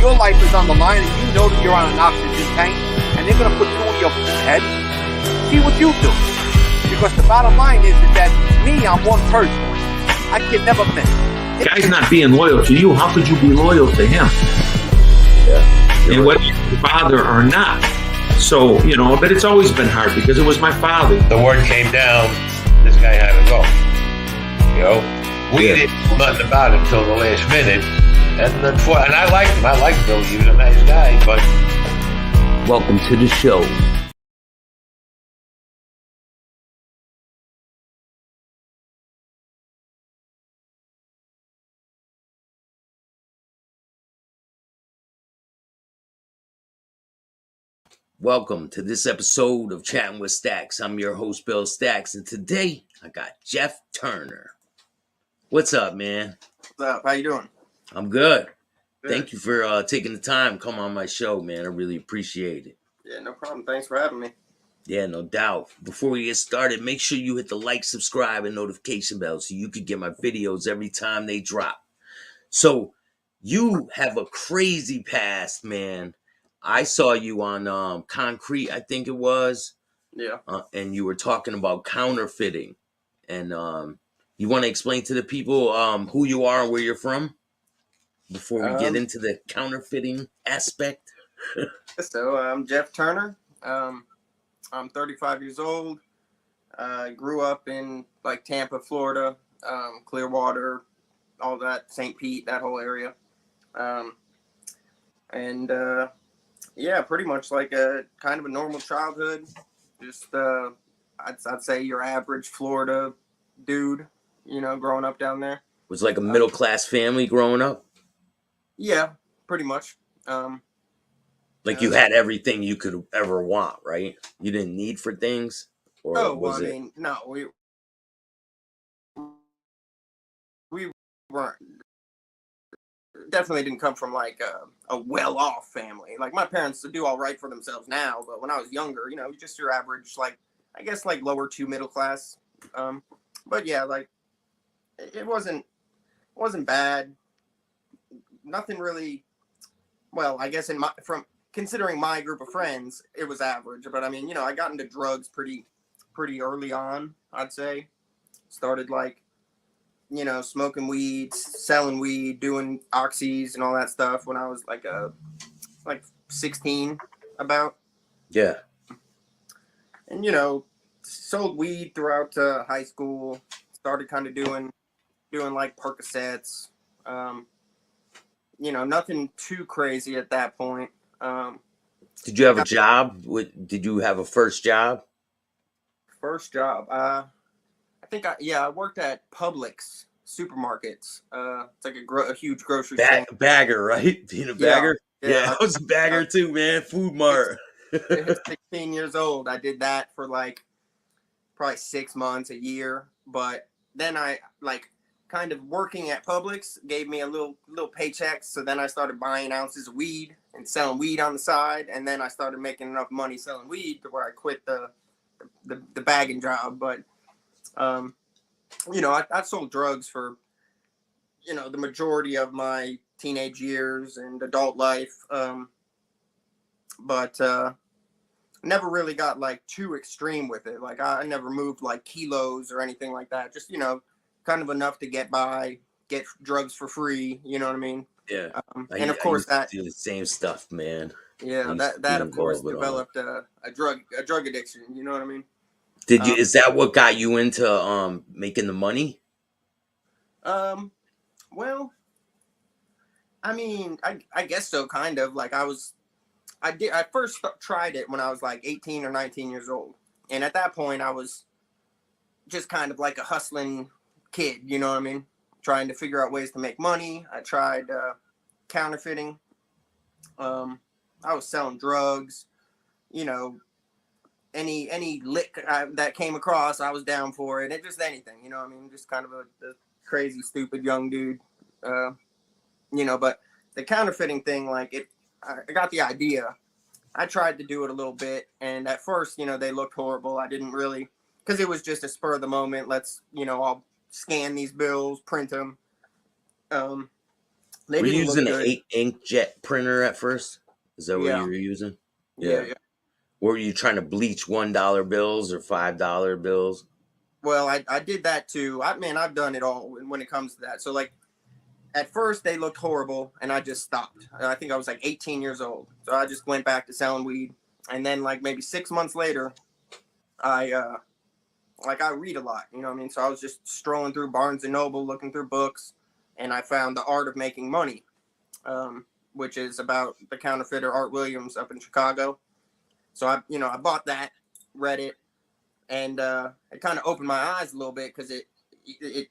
your life is on the line and you know that you're on an oxygen tank and they're going to put two in your head, see what you do. Because the bottom line is that me, I'm one person. I can never miss. Guy's not being loyal to you. How could you be loyal to him? Yeah. And whether you're your father or not. So, but it's always been hard because it was my father. The word came down, this guy had to go. We didn't know nothing about him until the last minute. And I liked him. I liked Billy. He was a nice guy, but... Welcome to the show. Welcome to this episode of Chatting with Staxx. I'm your host, Bill Staxx, and today I got Jeff Turner. What's up, man? What's up? How you doing? I'm good. Thank you for taking the time to come on my show, man. I really appreciate it. Yeah, no problem. Thanks for having me. Yeah, no doubt. Before we get started, make sure you hit the like, subscribe, and notification bell so you can get my videos every time they drop. So, you have a crazy past, man. I saw you on Concrete, I think it was. Yeah. And you were talking about counterfeiting. And you want to explain to the people who you are and where you're from before we get into the counterfeiting aspect? So, I'm Jeff Turner. I'm 35 years old. Grew up in Tampa, Florida, Clearwater, all that, St. Pete, that whole area. Yeah, pretty much like a kind of a normal childhood. Just, I'd say your average Florida dude, growing up down there. Was like a middle class family growing up? Yeah, pretty much. Like you had everything you could ever want, right? You didn't need for things? Or was it? No, we weren't. Definitely didn't come from a well-off family. Like my parents do all right for themselves now, but when I was younger, just your average, I guess lower to middle class. But yeah, it wasn't bad. Nothing really. Well, I guess considering my group of friends, it was average. But I mean, I got into drugs pretty early on. I'd say started smoking weed, selling weed, doing oxys and all that stuff when I was 16 about. Yeah. And, sold weed throughout high school, started kind of doing Percocets, nothing too crazy at that point. Did you have a job? Did you have a first job? First job? I worked at Publix supermarkets. It's like a huge grocery chain. Bagger, right? Being a bagger? Yeah, I was a bagger too, man. Food Mart. 16 years old. I did that for probably 6 months, a year. But then I kind of working at Publix gave me a little paycheck. So then I started buying ounces of weed and selling weed on the side. And then I started making enough money selling weed to where I quit the bagging job. But I sold drugs for, the majority of my teenage years and adult life. But never really got too extreme with it. I never moved kilos or anything like that. Just, kind of enough to get by, get drugs for free. You know what I mean? Yeah. And of course I do the same stuff, man. Yeah. That of course developed a drug addiction. You know what I mean? Did you? Is that what got you into making the money? Well, I mean, I guess so, kind of. I first tried it when I was 18 or 19 years old, and at that point, I was just kind of like a hustling kid. You know what I mean? Trying to figure out ways to make money. I tried counterfeiting. I was selling drugs. Any lick that came across, I was down for it. Just anything, I mean, just kind of a crazy, stupid young dude, but the counterfeiting thing, I got the idea. I tried to do it a little bit. And at first, they looked horrible. I didn't really, because it was just a spur of the moment. Let's, I'll scan these bills, print them. They Were you didn't look using an good. inkjet printer at first? Is that what you Yeah, were using? yeah, Yeah. yeah. Were you trying to bleach $1 bills or $5 bills? Well, I did that too. I've done it all when it comes to that. So like at first they looked horrible, and I just stopped. I think I was like 18 years old, so I just went back to selling weed. And then like maybe 6 months later, I like I read a lot, you know what I mean? So I was just strolling through Barnes and Noble, looking through books, and I found The Art of Making Money, which is about the counterfeiter Art Williams up in Chicago. So I bought that, read it, and it kind of opened my eyes a little bit because it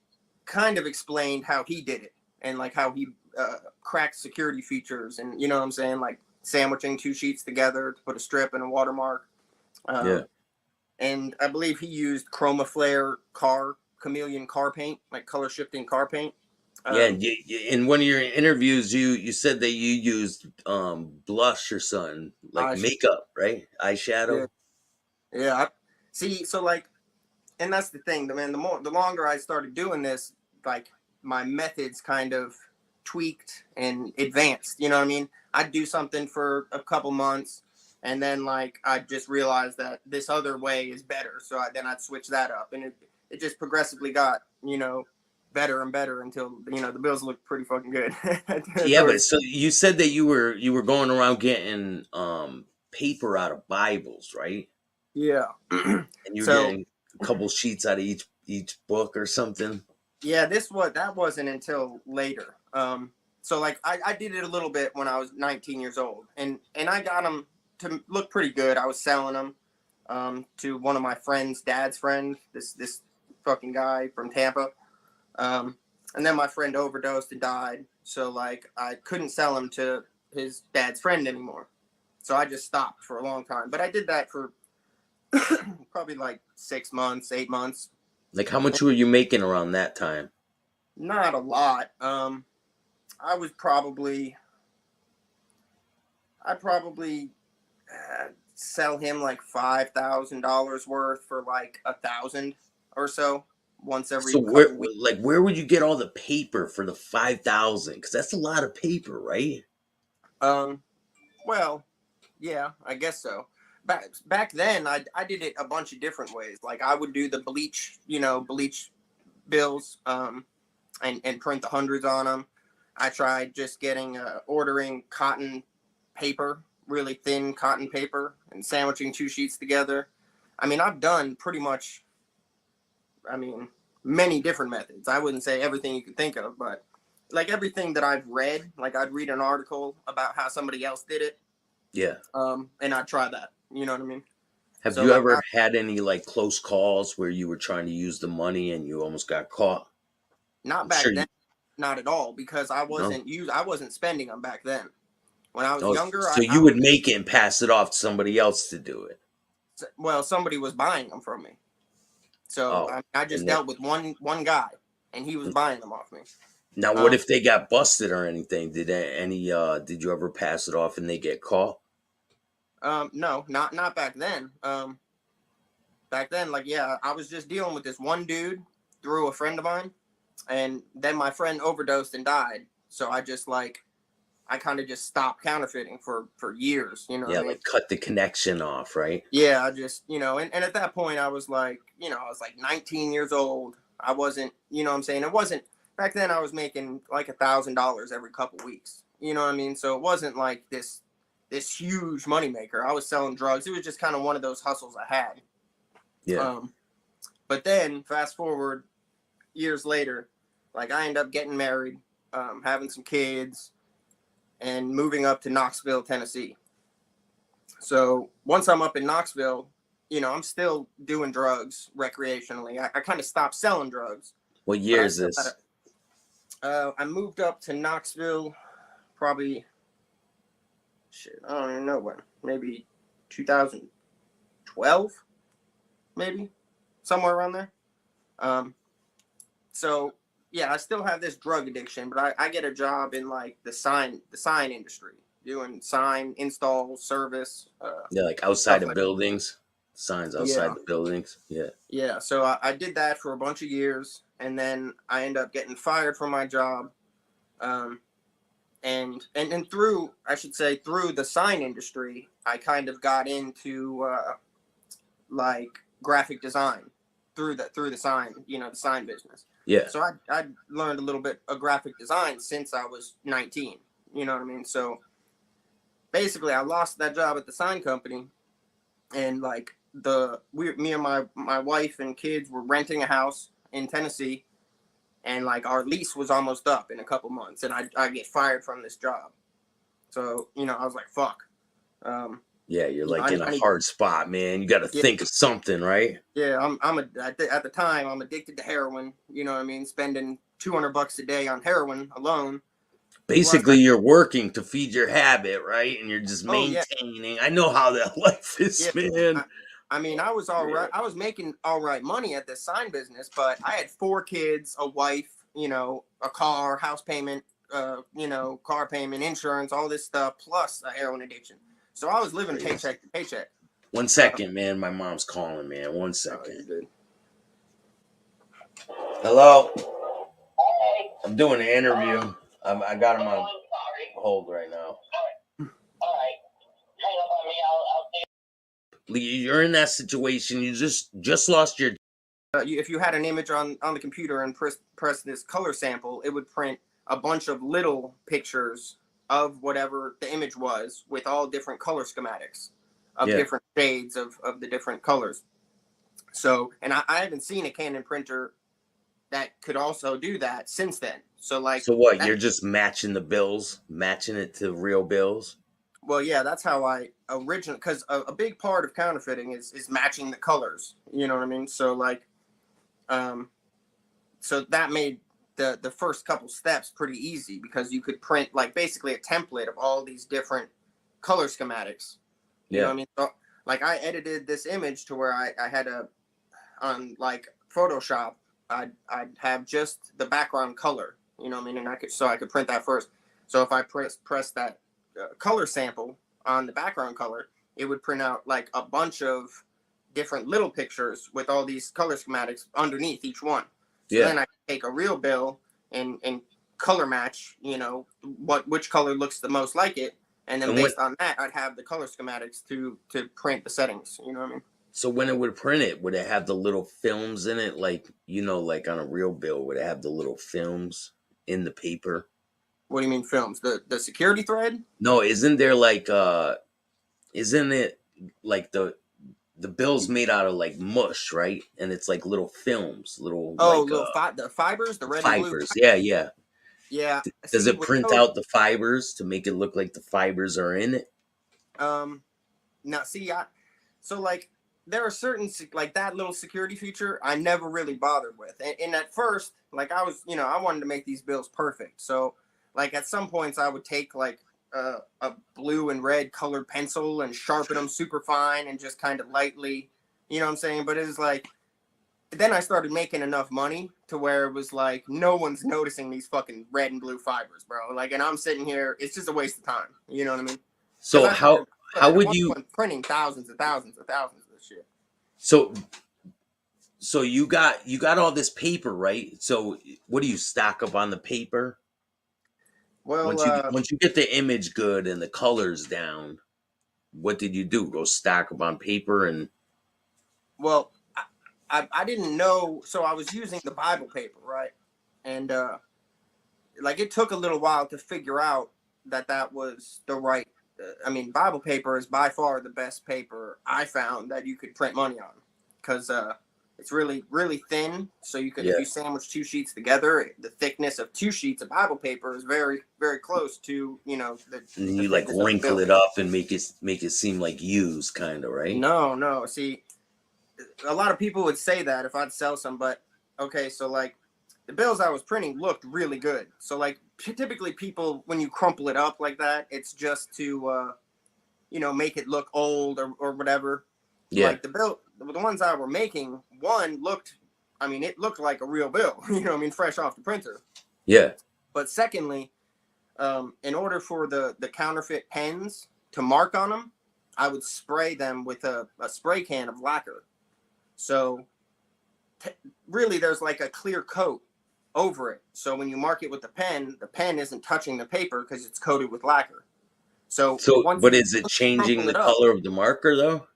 kind of explained how he did it, and like how he cracked security features, and you know what I'm saying, like sandwiching two sheets together to put a strip and a watermark. Yeah. And I believe he used Chroma Flare chameleon car paint, like color shifting car paint. Yeah, Um, in one of your interviews, you said that you used blush or something like I makeup, right? yeah, Eyeshadow. yeah. See, so like, and that's the thing, man. The longer I started doing this, like my methods kind of tweaked and advanced. You know what I mean? I'd do something for a couple months, and then like I just realized that this other way is better. So then I'd switch that up, and it just progressively got better and better until the bills look pretty fucking good. Yeah, but so you said that you were going around getting paper out of Bibles, right? Yeah. And you were So getting a couple sheets out of each book or something. yeah, that wasn't until later. So like I did it a little bit when I was 19 years old, and I got them to look pretty good. I was selling them to one of my friend's dad's friend, this fucking guy from Tampa. And then my friend overdosed and died. So like I couldn't sell him to his dad's friend anymore. So I just stopped for a long time. But I did that for probably like 6 months, 8 months. Like, how much were you making around that time? Not a lot. I was probably I probably sell him like $5,000 worth for like 1,000 or so once every So couple weeks. where would you get all the paper for the 5,000? Because that's a lot of paper, right? Um, well, yeah, I guess so. Back then, I did it a bunch of different ways. Like I would do the bleach bills, and print the hundreds on them. I tried just ordering cotton paper, really thin cotton paper, and sandwiching two sheets together. I mean, I've done pretty much, many different methods. I wouldn't say everything you can think of, but like everything that I've read, like I'd read an article about how somebody else did it, Yeah. and I'd try that. You know what I mean? Have So you like, ever had any like close calls where you were trying to use the money and you almost got caught? not I'm back sure then, you not at all, because I know. wasn't spending them back then. When I was Oh, younger, so I you would make it and pass it off to somebody else to do it. well, somebody was buying them from me. So Oh, I just and then, dealt with one guy, and he was buying them off me. now what Um, if they got busted or anything? Did you ever pass it off and they get caught? no, not back then. Back then, like yeah, I was just dealing with this one dude through a friend of mine, and then my friend overdosed and died. So I kind of just stopped counterfeiting for years. You know what Yeah, I mean? like cut the connection off, right? Yeah, I just and at that point I was like, I was like 19 years old. I wasn't, what I'm saying? It wasn't back then I was making like $1,000 every couple weeks. You know what I mean? So it wasn't like this huge moneymaker. I was selling drugs. It was just kind of one of those hustles I had. Yeah. But then fast forward years later, like I end up getting married, having some kids, and moving up to Knoxville, Tennessee. So once I'm up in Knoxville, I'm still doing drugs recreationally. I kind of stopped selling drugs, What but year I is still this? I moved up to Knoxville probably, I don't even know when, maybe 2012, maybe somewhere around there. So yeah, I still have this drug addiction, but I get a job in like the sign industry, doing sign install, service, Yeah, like outside stuff of like buildings, signs outside yeah. the buildings. Yeah. Yeah, so I did that for a bunch of years, and then I ended up getting fired from my job. and through, I should say, through the sign industry, I kind of got into like graphic design through the sign, the sign business. Yeah. So I learned a little bit of graphic design since I was 19. You know what I mean? So basically, I lost that job at the sign company, and like me and my wife and kids were renting a house in Tennessee, and like our lease was almost up in a couple months, and I get fired from this job. So I was like, fuck. Yeah, you're like I in a need, hard spot, man. You got to yeah, think of something, right? yeah. At the time I'm addicted to heroin. You know what I mean? Spending $200 a day on heroin alone. Plus, Basically, you're working to feed your habit, right? And you're just oh yeah, maintaining. I know how that life is, yeah. man. I mean, I was all right. I was making all right money at this sign business, but I had 4 kids, a wife, a car, house payment, car payment, insurance, all this stuff, plus a heroin addiction. So I was living paycheck to paycheck. 1 second, man. My mom's calling, man. 1 Oh, second. good. Hello. I'm doing an interview. I got him on hold right now. You're in that situation. You just lost your. If you had an image on the computer and press this color sample, it would print a bunch of little pictures of whatever the image was with all different color schematics of different shades of the different colors. So, and I haven't seen a Canon printer that could also do that since then. So what? You're just matching the bills, matching it to real bills. Well, yeah, that's how I originally, because a big part of counterfeiting is matching the colors. You know what I mean? So so that made the first couple steps pretty easy, because you could print like basically a template of all these different color schematics. You know what I mean? So like I edited this image to where I had on like Photoshop, I'd have just the background color. You know what I mean? And I could print that first. So if I press that color sample on the background color, it would print out like a bunch of different little pictures with all these color schematics underneath each one. So then I could take a real bill and color match, which color looks the most like it, and then based on that, I'd have the color schematics to print the settings. You know what I mean? So when it would print it, would it have the little films in it, like like on a real bill? Would it have the little films in the paper? What do you mean films? The security thread? No, isn't there like isn't it like the bill's made out of like mush, right? And it's like little films, little the fibers, the red fibers. and blue. Yeah. Yeah. Does it print out the fibers to make it look like the fibers are in it? Now see, so like there are certain like that little security feature I never really bothered with, and at first, like I was, I wanted to make these bills perfect. So like at some points I would take like a blue and red colored pencil and sharpen them super fine and just kind of lightly, you know what I'm saying? But it was like, then I started making enough money to where it was like, no one's noticing these fucking red and blue fibers, bro. Like, and I'm sitting here, it's just a waste of time. You know what I mean? So how would you printing thousands and thousands and thousands of this shit? So you got all this paper, right? So what do you stack up on the paper? Well, once you get the image good and the colors down, what did you do? Go stack them on paper and? Well, I didn't know, so I was using the Bible paper, right? And like it took a little while to figure out that was the right. Bible paper is by far the best paper I found that you could print money on, because it's really, really thin. So you could, if you sandwich 2 sheets together, the thickness of 2 sheets of Bible paper is very, very close to, the. And you like wrinkle it up and make it seem like used, kind of, right? No. See, a lot of people would say that if I'd sell some, but okay, so like the bills I was printing looked really good. So like typically people, when you crumple it up like that, it's just to, make it look old or whatever. Yeah. Like the ones I were making, one looked, it looked like a real bill, fresh off the printer. Yeah. But secondly, in order for the counterfeit pens to mark on them, I would spray them with a spray can of lacquer. So really there's like a clear coat over it. So when you mark it with the pen isn't touching the paper because it's coated with lacquer. So So, once but you is it changing crumple the it up, color of the marker though?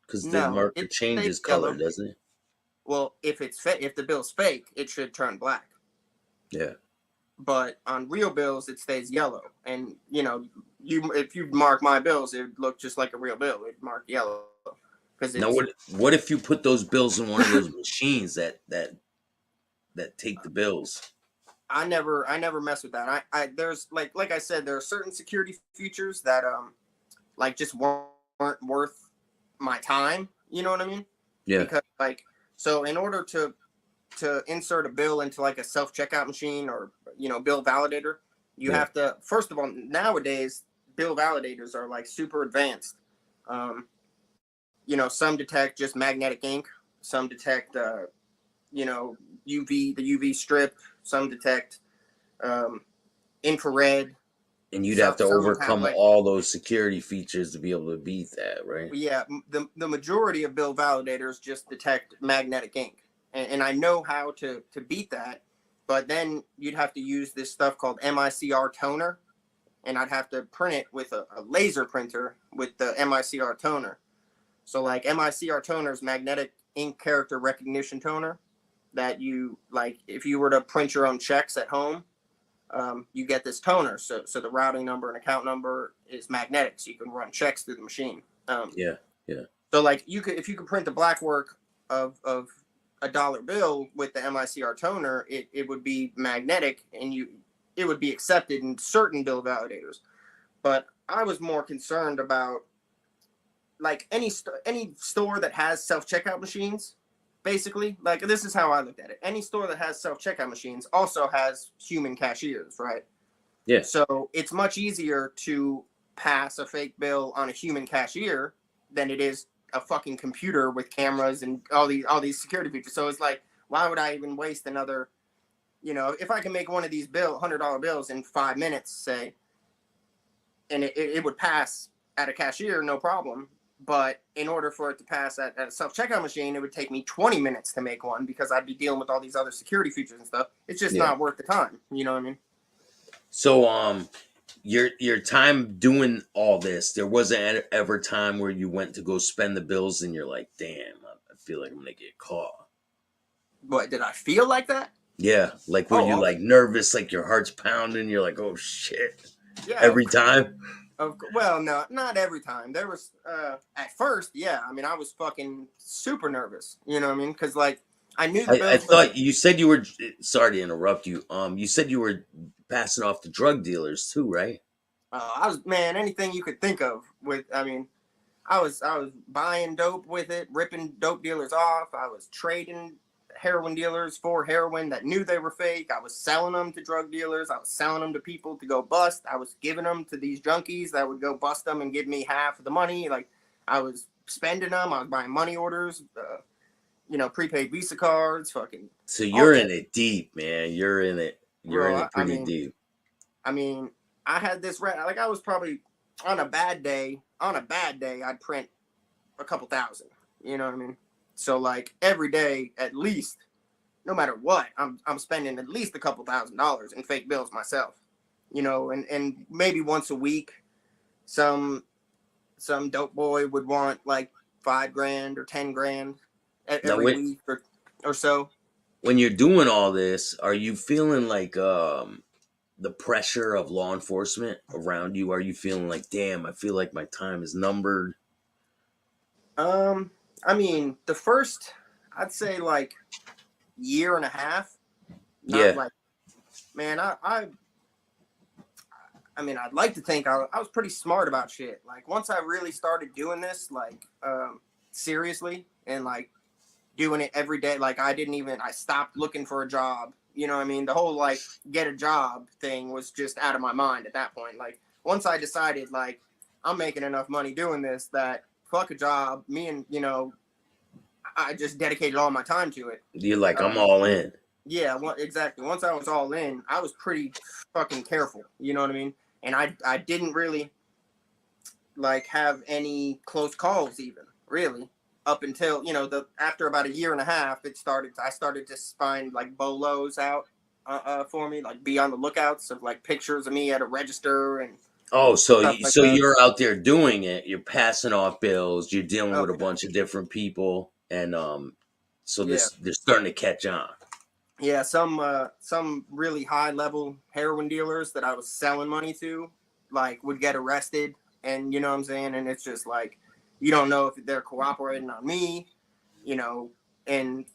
Because the no, marker it stays changes color, yellow. doesn't it? Well, if the bill's fake, it should turn black. Yeah. But on real bills, it stays yellow. And if you mark my bills, it would look just like a real bill. It'd mark yellow because Now, it's. what if you put those bills in one of those machines that take the bills? I never mess with that. I there's like I said, there are certain security features that like just weren't worth my time. You know what I mean? Yeah. Because so in order to insert a bill into like a self checkout machine or bill validator, you have to, first of all, nowadays bill validators are like super advanced. Some detect just magnetic ink, some detect the UV strip, some detect infrared. And you'd have to Some have overcome all those security features to be able to beat that, right? Yeah, the majority of bill validators just detect magnetic ink, and I know how to beat that, but then you'd have to use this stuff called MICR toner, and I'd have to print it with a laser printer with the MICR toner. So like MICR toner is magnetic ink character recognition toner that you like if you were to print your own checks at home. You get this toner, so the routing number and account number is magnetic, so you can run checks through the machine. Yeah. So like if you could print the black work of a dollar bill with the MICR toner, it would be magnetic, and it would be accepted in certain bill validators. But I was more concerned about like any store that has self checkout machines. Basically, like this is how I looked at it. Any store that has self checkout machines also has human cashiers, right? Yeah. So it's much easier to pass a fake bill on a human cashier than it is a fucking computer with cameras and all these security features. So it's like, why would I even waste another? If I can make one of these $100 bills in 5 minutes, say, and it would pass at a cashier, no problem. But in order for it to pass at a self-checkout machine, it would take me 20 minutes to make one because I'd be dealing with all these other security features and stuff. It's just not worth the time. You know what I mean? So, your time doing all this, there wasn't ever time where you went to go spend the bills and you're like, damn, I feel like I'm going to get caught. What, did I feel like that? Yeah. Like, were you like nervous, like your heart's pounding? You're like, oh shit. Yeah. Every time? Well, no, not every time. There was, at first, yeah. I mean, I was fucking super nervous. You know what I mean? Because, like, I knew the bills. I thought you said you were, sorry to interrupt you. You said you were passing off to drug dealers too, right? I was, man, anything you could think of I was buying dope with it, ripping dope dealers off. I was trading heroin dealers for heroin that knew they were fake. I was selling them to drug dealers. I was selling them to people to go bust. I was giving them to these junkies that would go bust them and give me half of the money. Like, I was spending them. I was buying money orders, prepaid Visa cards, fucking. So you're in it deep, man. You're in it. You're in it pretty deep. I mean, I had this like I was probably on a bad day, I'd print a couple thousand. You know what I mean? So like every day, at least, no matter what, I'm spending at least a couple $1,000s in fake bills myself. And maybe once a week, some dope boy would want like $5,000 or $10,000 every week or so. When you're doing all this, are you feeling like the pressure of law enforcement around you? Are you feeling like, damn, I feel like my time is numbered? I mean, the first, I'd say like year and a half. Like, man, I mean, I'd like to think I was pretty smart about shit. Like once I really started doing this, like, seriously and like doing it every day, like I stopped looking for a job. You know what I mean? The whole like get a job thing was just out of my mind at that point. Like once I decided like I'm making enough money doing this that fuck a job, I just dedicated all my time to it. You're like, I'm all in. Yeah, exactly. Once I was all in, I was pretty fucking careful. You know what I mean? And I didn't really like have any close calls even, really. Up until, after about a year and a half, I started to find like bolos out. for me, like be on the lookouts of like pictures of me at a register and Oh, so stuff like so that. you're out there doing it. You're passing off bills. You're dealing Oh, with a bunch of different people, and so yeah. they're starting to catch on. Yeah, some really high level heroin dealers that I was selling money to, like would get arrested, and you know what I'm saying, and it's just like you don't know if they're cooperating on me, you know, and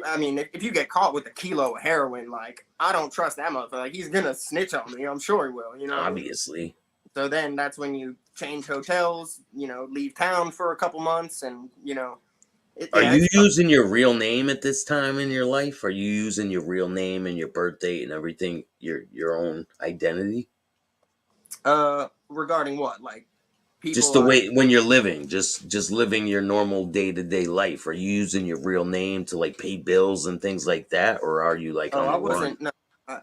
I mean, if you get caught with a kilo of heroin, like I don't trust that motherfucker. Like he's gonna snitch on me. I'm sure he will. You know what I mean? Obviously. So then that's when you change hotels, leave town for a couple months, and Are yeah, you it's using your real name at this time in your life? Are you using your real name and your birth date and everything, your own identity? regarding what, like Just people the I way when you're living, just living your normal day-to-day life. Are you using your real name to like pay bills and things like that, or are you like Oh, on I the run? wasn't. No,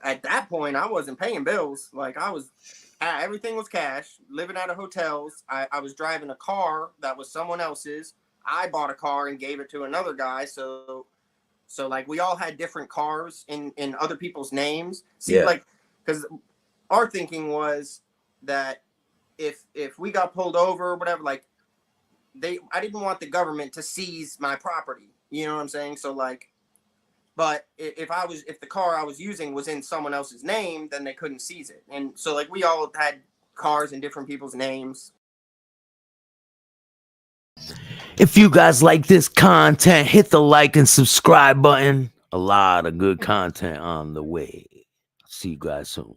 at that point, I wasn't paying bills. Like everything was cash. Living out of hotels. I was driving a car that was someone else's. I bought a car and gave it to another guy. So like we all had different cars in other people's names. See, Yeah. like because our thinking was that if we got pulled over or whatever, like I didn't want the government to seize my property. You know what I'm saying? So like. But if the car I was using was in someone else's name, then they couldn't seize it. And so like we all had cars in different people's names. If you guys like this content, hit the like and subscribe button. A lot of good content on the way. See you guys soon.